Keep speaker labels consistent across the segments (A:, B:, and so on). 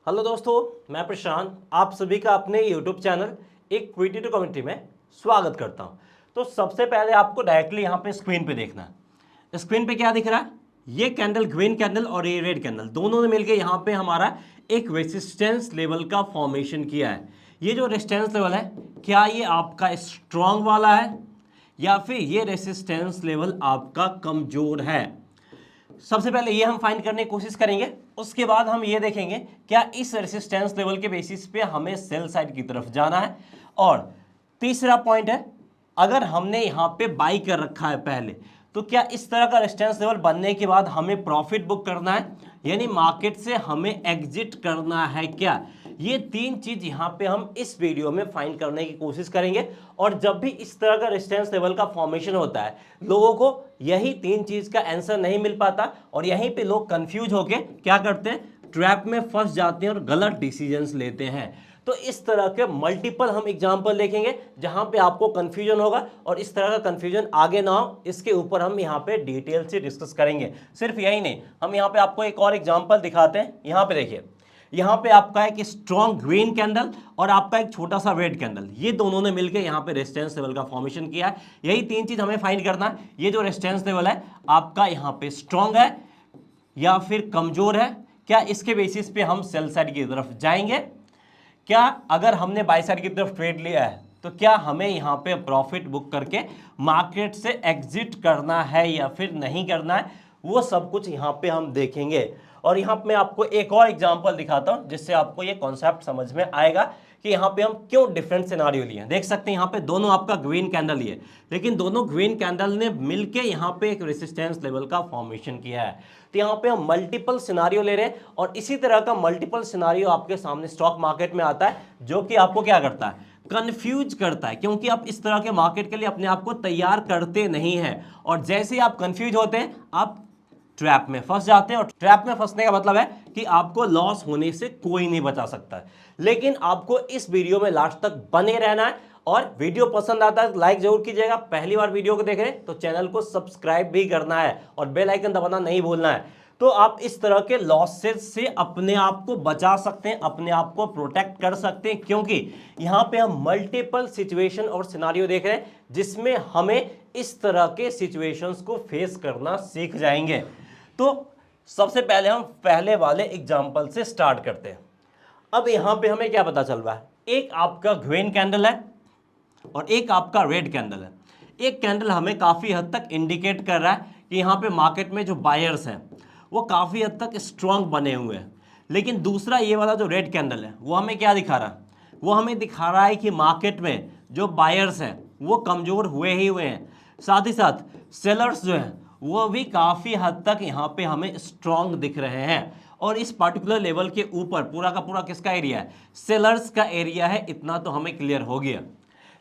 A: Hello दोस्तों, मैं प्रशांत आप सभी का अपने YouTube channel equity to community में स्वागत करता हूं। तो सबसे पहले आपको डायरेक्टली यहां पे स्क्रीन पे देखना है। स्क्रीन पे क्या दिख रहा है? ये कैंडल, ग्रीन कैंडल और ये रेड कैंडल, दोनों ने मिलकर यहां पे हमारा एक रेसिस्टेंस लेवल का फॉर्मेशन किया है। ये जो रेसिस्टेंस लेवल है, क्या ये आपका स्ट्रॉन्ग वाला है या फिर ये रेसिस्टेंस लेवल आपका कमजोर है? सबसे पहले ये हम फाइंड करने की कोशिश करेंगे। उसके बाद हम ये देखेंगे क्या इस रेसिस्टेंस लेवल के बेसिस पे हमें सेल साइड की तरफ जाना है। और तीसरा पॉइंट है, अगर हमने यहाँ पे बाई कर रखा है पहले, तो क्या इस तरह का रेजिस्टेंस लेवल बनने के बाद हमें प्रॉफिट बुक करना है, यानी मार्केट से हमें एग्जिट करना है क्या? ये तीन चीज यहां पे हम इस वीडियो में फाइंड करने की कोशिश करेंगे। और जब भी इस तरह का रेजिस्टेंस लेवल का फॉर्मेशन होता है, लोगों को यही तीन चीज का आंसर नहीं मिल पाता और यहीं पे लोग कंफ्यूज होके क्या करते हैं, ट्रैप में फंस जाते हैं और गलत डिसीजंस लेते हैं। तो इस तरह के मल्टीपल हम एग्जांपल देखेंगे जहां पे आपको कंफ्यूजन होगा और इस तरह का कंफ्यूजन आगे ना हो, इसके ऊपर हम यहां पे डिटेल से डिस्कस करेंगे। सिर्फ यही नहीं, हम यहां पे आपको एक और एग्जांपल दिखाते हैं। यहां पे देखिए, यहां पे आपका एक स्ट्रॉन्ग ग्रीन कैंडल और आपका एक छोटा सा रेड कैंडल, ये दोनों ने मिलकर यहां पे रेजिस्टेंस लेवल का फॉर्मेशन किया है। यही तीन चीज हमें फाइंड करना है। ये जो रेजिस्टेंस लेवल है आपका यहां पे स्ट्रॉन्ग है या फिर कमजोर है, क्या इसके बेसिस पे हम सेल साइड की तरफ जाएंगे, क्या अगर हमने बाय साइड की तरफ ट्रेड लिया है तो क्या हमें यहां पे प्रॉफिट बुक करके मार्केट से एग्जिट करना है या फिर नहीं करना है, वो सब कुछ यहां पे हम देखेंगे। और यहां पे मैं आपको एक और एग्जांपल दिखाता हूं जिससे आपको ये कॉन्सेप्ट समझ में आएगा कि यहां पे हम क्यों डिफरेंट सिनारियो लिए हैं। देख सकते हैं यहां पे दोनों आपका ग्रीन कैंडल लिए, लेकिन दोनों ग्रीन कैंडल ने मिलके यहां पे एक रेजिस्टेंस लेवल का फॉर्मेशन किया है। तो यहां पे हम मल्टीपल सिनारियो ले रहे हैं और इसी तरह का मल्टीपल सिनारियो आपके सामने स्टॉक मार्केट में आता है, जो कि आपको क्या करता है, कंफ्यूज करता है, क्योंकि आप इस तरह के मार्केट के लिए अपने आप को तैयार करते नहीं हैं। और जैसे ही आप कंफ्यूज होते हैं, आप ट्रैप में फंस जाते हैं। और ट्रैप में फंसने का मतलब है कि आपको लॉस होने से कोई नहीं बचा सकता है। लेकिन आपको इस वीडियो में लास्ट तक बने रहना है और वीडियो पसंद आता है तो लाइक जरूर कीजिएगा। पहली बार वीडियो को देख रहे हैं तो चैनल को सब्सक्राइब भी करना है और बेल आइकन दबाना नहीं भूलना है। तो आप इस तरह के लॉसेस से अपने आप को बचा सकते हैं, अपने आप को प्रोटेक्ट कर सकते हैं, क्योंकि यहां पे हम मल्टीपल सिचुएशन और सिनारियो देख रहे हैं जिसमें हमें इस तरह के सिचुएशंस को फेस करना सीख जाएंगे। तो सबसे पहले हम पहले वाले एग्जाम्पल से स्टार्ट करते हैं। अब यहां पे हमें क्या पता चल रहा है, एक आपका ग्रीन कैंडल है और एक आपका रेड कैंडल है। एक कैंडल हमें काफी हद तक इंडिकेट कर रहा है कि यहां पे मार्केट में जो बायर्स हैं वो काफी हद तक स्ट्रांग बने हुए हैं। लेकिन दूसरा ये वाला जो रेड कैंडल है वो हमें क्या दिखा रहा है, वो हमें दिखा रहा है कि मार्केट में जो बायर्स हैं वो कमजोर हुए ही हुए हैं, साथ ही साथ सेलर्स जो हैं वो भी काफी हद तक यहाँ पे हमें स्ट्रांग दिख रहे हैं। और इस पर्टिकुलर लेवल के ऊपर पूरा का पूरा किसका एरिया है, सेलर्स का एरिया है। इतना तो हमें क्लियर हो गया।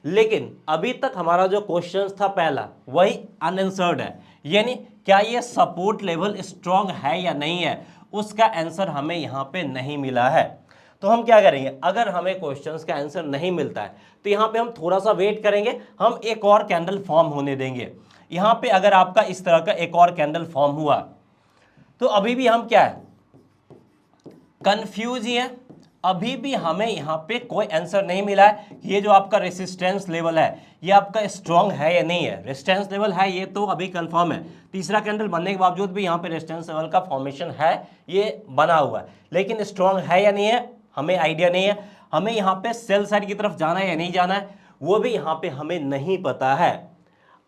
A: लेकिन अभी तक हमारा जो क्वेश्चन था पहला, वही अनआंसर्ड है, यानी क्या ये सपोर्ट लेवल स्ट्रांग है या नहीं है, उसका आंसर हमें यहाँ पे नहीं मिला है। तो हम क्या करेंगे, अगर हमें क्वेश्चंस का आंसर नहीं मिलता है तो यहाँ पे हम थोड़ा सा वेट करेंगे, हम एक और कैंडल फॉर्म होने देंगे। यहाँ पे अगर आपका इस तरह का एक और कैंडल फॉर्म हुआ तो अभी भी हम क्या है, कंफ्यूज ही है। अभी भी हमें यहाँ पे कोई आंसर नहीं मिला है कि ये जो आपका रेसिस्टेंस लेवल है ये आपका स्ट्रांग है या नहीं है। रेसिस्टेंस लेवल है ये तो अभी कंफर्म है, तीसरा कैंडल बनने के बावजूद भी यहाँ पे रेसिस्टेंस लेवल का फॉर्मेशन है, ये बना हुआ है, लेकिन स्ट्रांग है या नहीं है हमें आइडिया नहीं है। हमें यहाँ पे सेल साइड की तरफ जाना है या नहीं जाना है वो भी यहाँ पे हमें नहीं पता है।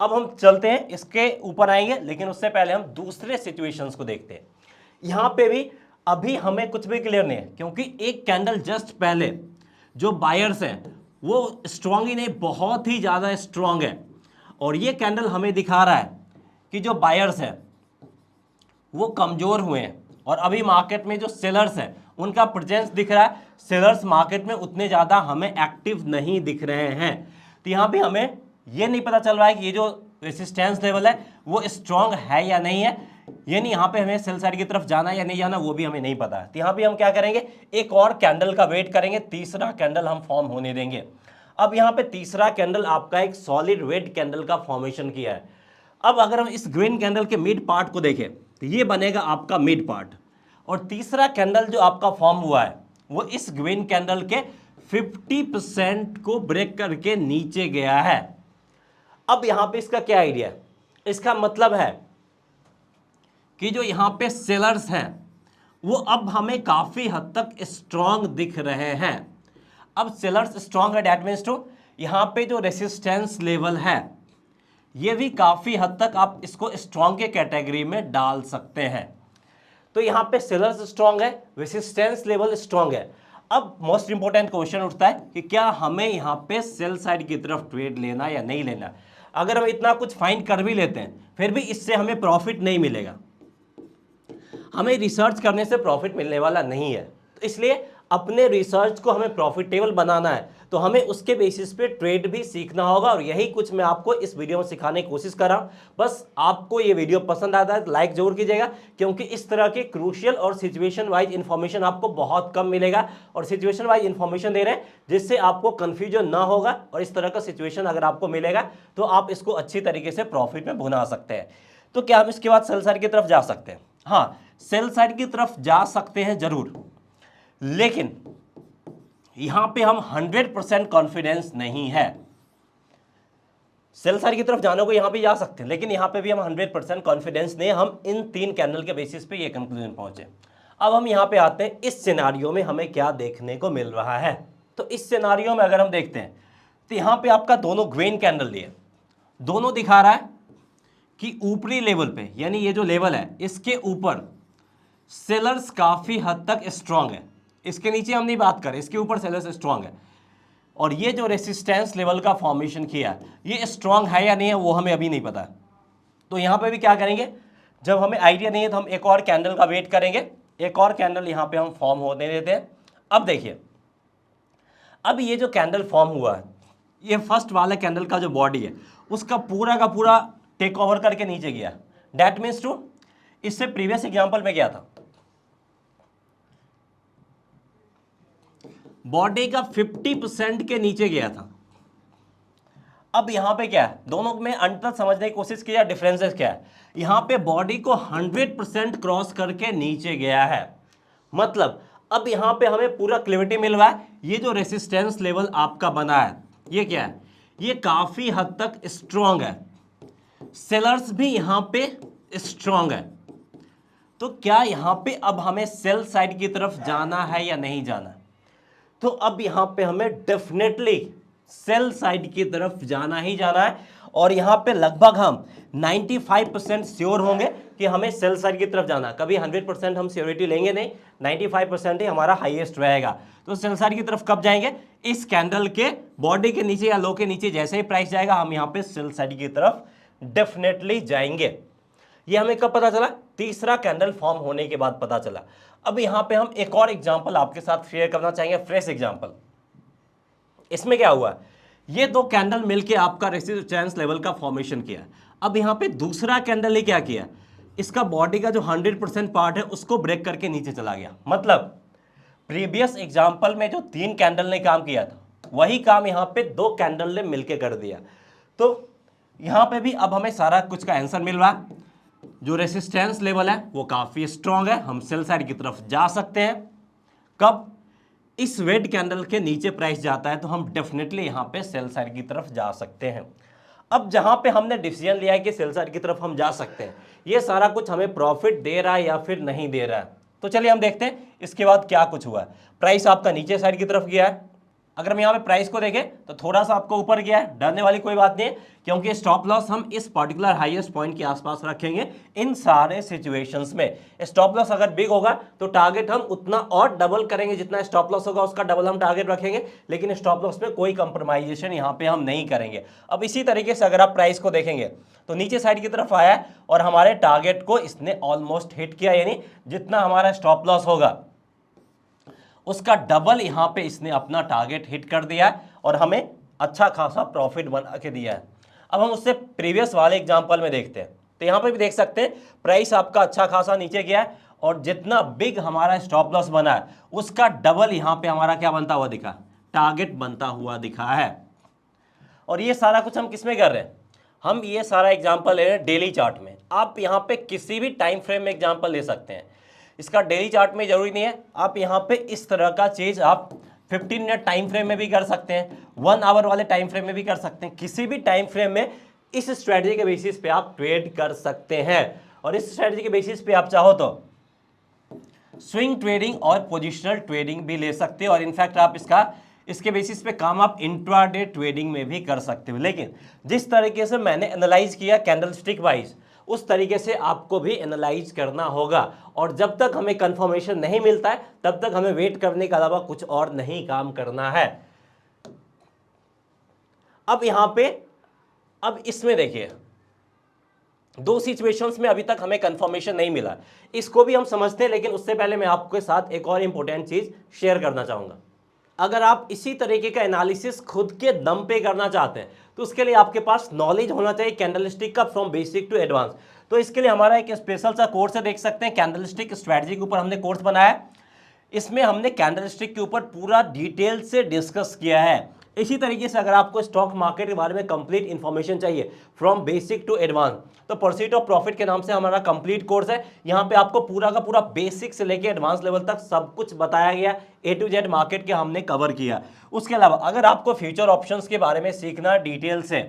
A: अब हम चलते हैं, इसके ऊपर आएंगे, लेकिन उससे पहले हम दूसरे सिचुएशंस को देखते हैं। यहां पे भी अभी हमें कुछ भी क्लियर नहीं है, क्योंकि एक कैंडल जस्ट पहले जो बायर्स हैं वो स्ट्रांग ही नहीं, बहुत ही ज्यादा स्ट्रांग है। और ये कैंडल हमें दिखा रहा है कि जो बायर्स हैं वो कमजोर हुए हैं और अभी मार्केट में जो सेलर्स हैं उनका प्रेजेंस दिख रहा है। सेलर्स मार्केट में उतने ज्यादा हमें एक्टिव नहीं दिख रहे हैं। तो यहां पे हमें ये नहीं पता चल रहा है कि ये जो रेसिस्टेंस लेवल है वो स्ट्रांग है या नहीं है, यानी यहाँ पे हमें सेल साइड की तरफ जाना या नहीं जाना वो भी हमें नहीं पता है। तो यहाँ पे हम क्या करेंगे, एक और कैंडल का वेट करेंगे, तीसरा कैंडल हम फॉर्म होने देंगे। अब यहाँ पे तीसरा कैंडल आपका एक सॉलिड रेड कैंडल का फॉर्मेशन किया है। अब अगर हम इस ग्रीन कैंडल के मिड पार्ट को देखें तो ये बनेगा आपका मिड पार्ट, और तीसरा कैंडल जो आपका फॉर्म हुआ है वो इस ग्रीन कैंडल के 50% को ब्रेक करके नीचे गया है। अब यहां पे इसका क्या आइडिया है? इसका मतलब है कि जो यहां पे सेलर्स हैं वो अब हमें काफी हद तक स्ट्रांग दिख रहे हैं। अब सेलर्स स्ट्रांग है, दैट मीन्स टू यहां पे जो रेसिस्टेंस लेवल है ये भी काफी हद तक आप इसको स्ट्रांग के कैटेगरी में डाल सकते हैं। तो यहां पे सेलर्स स्ट्रांग है, रेसिस्टेंस लेवल स्ट्रांग है। अब मोस्ट इंपॉर्टेंट क्वेश्चन उठता है कि क्या हमें यहां पे सेल साइड की तरफ ट्रेड लेना या नहीं लेना। अगर हम इतना कुछ फाइंड कर भी लेते हैं फिर भी इससे हमें प्रॉफिट नहीं मिलेगा, हमें रिसर्च करने से प्रॉफिट मिलने वाला नहीं है। तो इसलिए अपने रिसर्च को हमें प्रॉफिटेबल बनाना है तो हमें उसके बेसिस पे ट्रेड भी सीखना होगा, और यही कुछ मैं आपको इस वीडियो में सिखाने की कोशिश कर रहा हूं। बस आपको ये वीडियो पसंद आता है तो लाइक जरूर कीजिएगा, क्योंकि इस तरह के क्रूशियल और सिचुएशन वाइज इंफॉर्मेशन आपको बहुत कम मिलेगा, और सिचुएशन वाइज इंफॉर्मेशन दे रहे हैं जिससे आपको कंफ्यूजन ना होगा, और इस तरह का सिचुएशन अगर आपको मिलेगा तो आप इसको अच्छी तरीके से प्रॉफिट में भुना सकते हैं। तो क्या हम इसके बाद सेल साइड की तरफ जा सकते हैं? हाँ, सेल साइड की तरफ जा सकते हैं जरूर, लेकिन यहां पे हम 100% कॉन्फिडेंस नहीं है। सेल साइड की तरफ जाने को यहां पे जा सकते हैं, लेकिन यहां पे भी हम 100% कॉन्फिडेंस नहीं, हम इन 3 कैंडल के बेसिस पे ये कंक्लूजन पहुंचे। अब हम यहां पे आते हैं, इस सिनारियो में हमें क्या देखने को मिल रहा है। तो इस सिनारियो में अगर हम देखते हैं तो यहां पे आपका दोनों ग्रीन कैंडल लिए, दोनों दिखा रहा है कि ऊपरी लेवल पे, यानी ये जो लेवल है इसके ऊपर सेलर्स काफी हद तक स्ट्रांग है। इसके नीचे हम नहीं बात करें, इसके ऊपर सेलर्स स्ट्रांग है, और ये जो रेसिस्टेंस लेवल का फॉर्मेशन किया ये स्ट्रांग है या नहीं है वो हमें अभी नहीं पता। तो यहां पे भी क्या करेंगे, जब हमें आइडिया नहीं है तो हम एक और कैंडल का वेट करेंगे, एक और कैंडल यहां पे हम फॉर्म होने देते हैं। अब देखिए, अब ये जो कैंडल फॉर्म हुआ है, ये फर्स्ट वाला कैंडल का जो बॉडी है उसका पूरा का पूरा टेक ओवर करके नीचे गया। दैट मीन्स टू, इससे प्रीवियस एग्जांपल में क्या था, बॉडी का 50% के नीचे गया था। अब यहां पे क्या है, दोनों में अंतर समझने की कोशिश किया, डिफरेंसेस क्या है। यहां पे बॉडी को 100% क्रॉस करके नीचे गया है, मतलब अब यहां पे हमें पूरा क्लियरिटी मिल रहा है। ये जो रेसिस्टेंस लेवल आपका बना है ये क्या है, ये काफी हद तक स्ट्रांग है, सेलर्स भी यहां पे स्ट्रांग है। तो क्या यहां पे अब हमें सेल साइड की तरफ जाना है या नहीं जाना? तो अब यहां पे हमें डेफिनेटली सेल साइड की तरफ जाना ही जाना है, और यहां पे लगभग हम 95% श्योर होंगे कि हमें सेल साइड की तरफ जाना। कभी 100% हम श्योरिटी लेंगे नहीं, 95% ही हमारा हाईएस्ट रहेगा। तो सेल साइड की तरफ कब जाएंगे, इस कैंडल के बॉडी के नीचे या लो के नीचे जैसे ही प्राइस जाएगा हम यहां पे सेल साइड की तरफ डेफिनेटली जाएंगे। ये हमें कब पता चला, तीसरा कैंडल फॉर्म होने के बाद पता चला। अब यहां पे हम एक और एग्जांपल आपके साथ शेयर करना चाहेंगे, फ्रेश एग्जांपल। इसमें क्या हुआ, ये दो कैंडल मिलके आपका रेसिस्टेंस लेवल का फॉर्मेशन किया। अब यहां पे दूसरा कैंडल ने क्या किया, इसका बॉडी का जो 100% पार्ट है उसको ब्रेक करके नीचे चला गया। मतलब प्रीवियस एग्जांपल में जो 3 कैंडल ने काम किया था वही काम यहां पे 2 कैंडल ने मिलके कर दिया। तो यहां पे भी अब हमें सारा कुछ का आंसर मिल रहा है। जो रेसिस्टेंस लेवल है वो काफी स्ट्रांग है, हम सेल साइड की तरफ जा सकते हैं। कब, इस रेड कैंडल के नीचे प्राइस जाता है तो हम डेफिनेटली यहां पे सेल साइड की तरफ जा सकते हैं। अब जहां पे हमने डिसीजन लिया है कि सेल साइड की तरफ हम जा सकते हैं, ये सारा कुछ हमें प्रॉफिट दे रहा है या फिर नहीं दे रहा है। तो चलिए हम देखते हैं इसके बाद क्या कुछ हुआ है। प्राइस आपका नीचे साइड की तरफ गया है, अगर हम यहाँ पे प्राइस को देखें तो थोड़ा सा आपको ऊपर गया है, डरने वाली कोई बात नहीं है, क्योंकि स्टॉप लॉस हम इस पर्टिकुलर हाईएस्ट पॉइंट के आसपास रखेंगे इन सारे सिचुएशंस में। स्टॉप लॉस अगर बिग होगा तो टारगेट हम उतना और डबल करेंगे, जितना स्टॉप लॉस होगा उसका डबल हम टारगेट रखेंगे, लेकिन स्टॉप लॉस में कोई कंप्रोमाइजेशन यहाँ पे हम नहीं करेंगे। अब इसी तरीके से अगर आप प्राइस को देखेंगे तो नीचे साइड की तरफ आया है और हमारे टारगेट को इसने ऑलमोस्ट हिट किया, यानी जितना हमारा स्टॉप लॉस होगा उसका डबल यहां पे इसने अपना टारगेट हिट कर दिया है और हमें अच्छा खासा प्रॉफिट बना के दिया है। अब हम उससे प्रीवियस वाले एग्जांपल में देखते हैं, तो यहां पे भी देख सकते हैं प्राइस आपका अच्छा खासा नीचे गया है और जितना बिग हमारा स्टॉप लॉस बना है उसका डबल यहां पे हमारा क्या बनता हुआ दिखा, टारगेट बनता हुआ दिखा है। और ये सारा कुछ हम किस में कर रहे हैं, हम ये सारा एग्जाम्पल ले रहे हैं डेली चार्ट में। आप यहाँ पे किसी भी टाइम फ्रेम में एग्जाम्पल ले सकते हैं। इसका डेली चार्ट में जरूरी नहीं है, आप यहाँ पे इस तरह का चीज आप 15 मिनट टाइम फ्रेम में भी कर सकते हैं, 1 आवर वाले टाइम फ्रेम में भी कर सकते हैं, किसी भी टाइम फ्रेम में इस स्ट्रेटजी के बेसिस पे आप ट्रेड कर सकते हैं। और इस स्ट्रेटजी के बेसिस पे आप चाहो तो स्विंग ट्रेडिंग और पोजिशनल ट्रेडिंग भी ले सकते हो, और इनफैक्ट आप इसके बेसिस पे काम आप इंट्राडे ट्रेडिंग में भी कर सकते हो। लेकिन जिस तरीके से मैंने एनालाइज किया कैंडलस्टिक वाइज, उस तरीके से आपको भी एनालाइज करना होगा, और जब तक हमें कंफर्मेशन नहीं मिलता है तब तक हमें वेट करने के अलावा कुछ और नहीं काम करना है। अब यहां पे अब इसमें देखिए, दो सिचुएशंस में अभी तक हमें कंफर्मेशन नहीं मिला, इसको भी हम समझते हैं, लेकिन उससे पहले मैं आपके साथ एक और इंपॉर्टेंट चीज शेयर करना चाहूंगा। अगर आप इसी तरीके का एनालिसिस खुद के दम पे करना चाहते हैं तो उसके लिए आपके पास नॉलेज होना चाहिए कैंडलस्टिक का, फ्रॉम बेसिक टू एडवांस। तो इसके लिए हमारा एक स्पेशल सा कोर्स है, देख सकते हैं, कैंडलस्टिक स्ट्रेटजी के ऊपर हमने कोर्स बनाया है। इसमें हमने कैंडलस्टिक के ऊपर पूरा डिटेल से डिस्कस किया है। इसी तरीके से अगर आपको स्टॉक मार्केट के बारे में कंप्लीट इंफॉर्मेशन चाहिए फ्रॉम बेसिक टू एडवांस, तो परस्यूट ऑफ प्रॉफिट के नाम से हमारा कंप्लीट कोर्स है। यहाँ पे आपको पूरा का पूरा बेसिक से लेके एडवांस लेवल तक सब कुछ बताया गया, A to Z मार्केट के हमने कवर किया। उसके अलावा अगर आपको फ्यूचर ऑप्शंस के बारे में सीखना डिटेल से,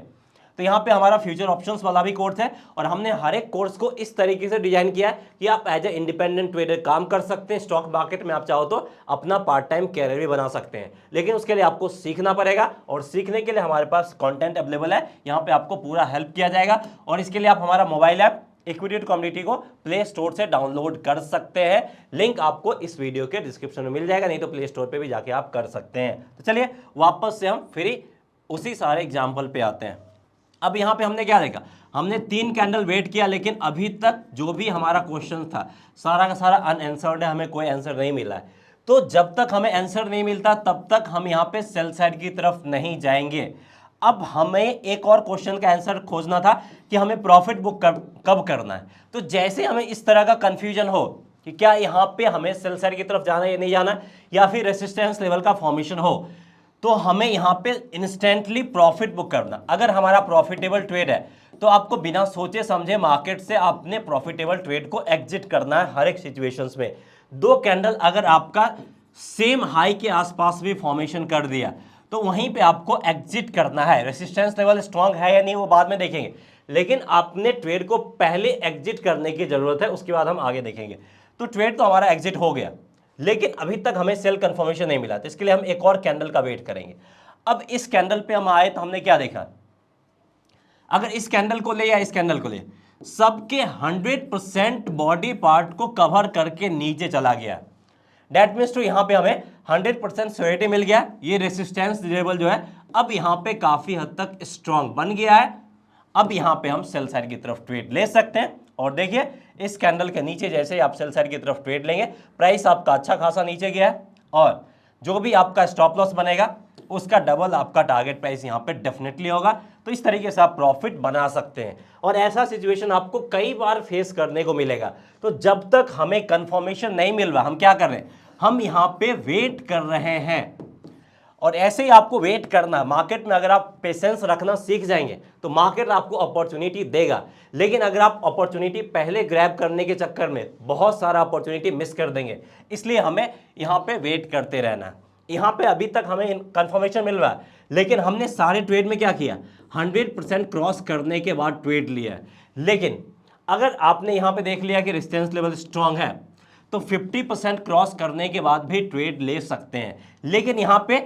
A: तो यहाँ पे हमारा फ्यूचर ऑप्शंस वाला भी कोर्स है, और हमने हर एक कोर्स को इस तरीके से डिजाइन किया है कि आप एज ए इंडिपेंडेंट ट्रेडर काम कर सकते हैं स्टॉक मार्केट में, आप चाहो तो अपना पार्ट टाइम कैरियर भी बना सकते हैं। लेकिन उसके लिए आपको सीखना पड़ेगा, और सीखने के लिए हमारे पास कंटेंट अवेलेबल है, यहाँ पे आपको पूरा हेल्प किया जाएगा। और इसके लिए आप हमारा मोबाइल ऐप इक्विटी कम्युनिटी को प्ले स्टोर से डाउनलोड कर सकते हैं, लिंक आपको इस वीडियो के डिस्क्रिप्शन में मिल जाएगा, नहीं तो प्ले स्टोर पे भी जाके आप कर सकते हैं। तो चलिए वापस से हम फिर उसी सारे एग्जाम्पल पे आते हैं। अब यहाँ पे हमने क्या देखा, हमने 3 कैंडल वेट किया, लेकिन अभी तक जो भी हमारा क्वेश्चन था सारा का सारा अनआंसर्ड है, हमें कोई आंसर नहीं मिला है। तो जब तक हमें आंसर नहीं मिलता तब तक हम यहाँ पे सेल साइड की तरफ नहीं जाएंगे। अब हमें एक और क्वेश्चन का आंसर खोजना था कि हमें प्रॉफिट बुक कब करना है। तो जैसे हमें इस तरह का कंफ्यूजन हो कि क्या यहाँ पे हमें सेल साइड की तरफ जाना है या नहीं जाना, या फिर रेसिस्टेंस लेवल का फॉर्मेशन हो, तो हमें यहाँ पे इंस्टेंटली प्रॉफिट बुक करना। अगर हमारा प्रॉफिटेबल ट्रेड है तो आपको बिना सोचे समझे मार्केट से आपने प्रॉफिटेबल ट्रेड को एग्जिट करना है हर एक सिचुएशंस में। 2 कैंडल अगर आपका सेम हाई के आसपास भी फॉर्मेशन कर दिया तो वहीं पे आपको एग्जिट करना है। रेसिस्टेंस लेवल स्ट्रांग है या नहीं वो बाद में देखेंगे, लेकिन आपने ट्रेड को पहले एग्जिट करने की जरूरत है, उसके बाद हम आगे देखेंगे। तो ट्रेड तो हमारा एग्जिट हो गया, लेकिन अभी तक हमें सेल कंफर्मेशन नहीं मिला, तो इसके लिए हम एक और कैंडल का वेट करेंगे। अब इस कैंडल पे हम आए तो हमने क्या देखा, अगर इस कैंडल को ले या इस कैंडल को ले, सबके 100% बॉडी पार्ट को कवर करके नीचे चला गया। दैट मीन्स तो यहां पे हमें 100% श्योरिटी मिल गया, ये रेसिस्टेंस लेवल जो है अब यहां पे काफी हद तक स्ट्रांग बन गया है। अब यहां पे हम सेल साइड की तरफ ट्रेड ले सकते हैं, और देखिए इस कैंडल के नीचे जैसे ही आप सेल साइड की तरफ ट्रेड लेंगे, प्राइस आपका अच्छा खासा नीचे गया है, और जो भी आपका स्टॉप लॉस बनेगा उसका डबल आपका टारगेट प्राइस यहाँ पे डेफिनेटली होगा। तो इस तरीके से आप प्रॉफिट बना सकते हैं, और ऐसा सिचुएशन आपको कई बार फेस करने को मिलेगा। तो जब तक हमें कंफर्मेशन नहीं मिल रहा, हम क्या कर रहे हैं, हम यहाँ पे वेट कर रहे हैं। और ऐसे ही आपको वेट करना, मार्केट में अगर आप पेशेंस रखना सीख जाएंगे तो मार्केट आपको अपॉर्चुनिटी देगा। लेकिन अगर आप अपॉर्चुनिटी पहले ग्रैब करने के चक्कर में बहुत सारा अपॉर्चुनिटी मिस कर देंगे, इसलिए हमें यहाँ पे वेट करते रहना है। यहाँ पे अभी तक हमें कंफर्मेशन मिल रहा है, लेकिन हमने सारे ट्रेड में क्या किया, 100% क्रॉस करने के बाद ट्रेड लिया है। लेकिन अगर आपने यहाँ पे देख लिया कि रेजिस्टेंस लेवल स्ट्रांग है, तो 50% क्रॉस करने के बाद भी ट्रेड ले सकते हैं। लेकिन यहाँ पे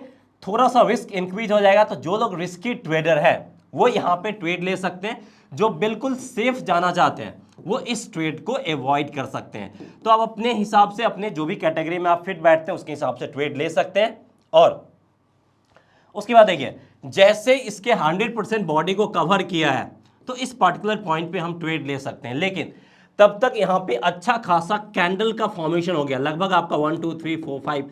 A: थोड़ा सा रिस्क इंक्रीज हो जाएगा, तो जो लोग रिस्की ट्रेडर है वो यहाँ पे ट्रेड ले सकते हैं, जो बिल्कुल सेफ जाना चाहते हैं वो इस ट्रेड को अवॉइड कर सकते हैं। तो आप अपने हिसाब से, अपने जो भी कैटेगरी में आप फिट बैठते हैं उसके हिसाब से ट्रेड ले सकते हैं। और उसके बाद देखिए, जैसे इसके 100% बॉडी को कवर किया है तो इस पर्टिकुलर पॉइंट पे हम ट्रेड ले सकते हैं। लेकिन तब तक यहाँ पे अच्छा खासा कैंडल का फॉर्मेशन हो गया, लगभग आपका 1 2 3 4 5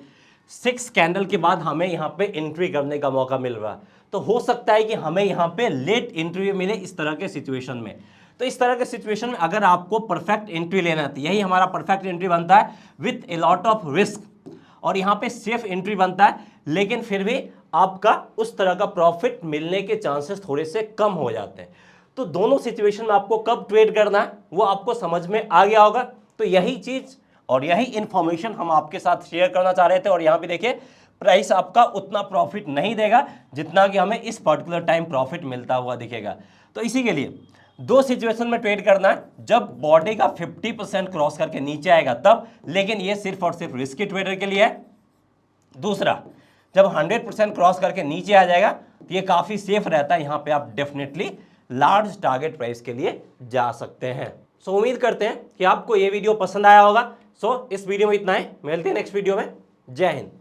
A: 6 कैंडल के बाद हमें यहाँ पे एंट्री करने का मौका मिल रहा है। तो हो सकता है कि हमें यहाँ पे लेट एंट्री मिले इस तरह के सिचुएशन में। तो इस तरह के सिचुएशन में अगर आपको परफेक्ट एंट्री लेना है, यही हमारा परफेक्ट एंट्री बनता है with a lot of risk, और यहाँ पे सेफ एंट्री बनता है, लेकिन फिर भी आपका उस तरह का प्रॉफिट मिलने के चांसेस थोड़े से कम हो जाते हैं। तो दोनों सिचुएशन में आपको कब ट्रेड करना है वो आपको समझ में आ गया होगा। तो यही चीज और यही इंफॉर्मेशन हम आपके साथ शेयर करना चाह रहे थे। और यहाँ पे देखिए प्राइस आपका उतना प्रॉफिट नहीं देगा जितना कि हमें इस पर्टिकुलर टाइम प्रॉफिट मिलता हुआ दिखेगा। तो इसी के लिए दो सिचुएशन में ट्रेड करना है, जब बॉडी का 50% क्रॉस करके नीचे आएगा तब, लेकिन ये सिर्फ और सिर्फ रिस्की ट्रेडर के लिए है। दूसरा, जब 100% क्रॉस करके नीचे आ जाएगा तो ये काफ़ी सेफ रहता है, यहाँ पे आप डेफिनेटली लार्ज टारगेट प्राइस के लिए जा सकते हैं। सो उम्मीद करते हैं कि आपको ये वीडियो पसंद आया होगा। सो इस वीडियो में इतना ही, मिलते हैं नेक्स्ट वीडियो में। जय हिंद।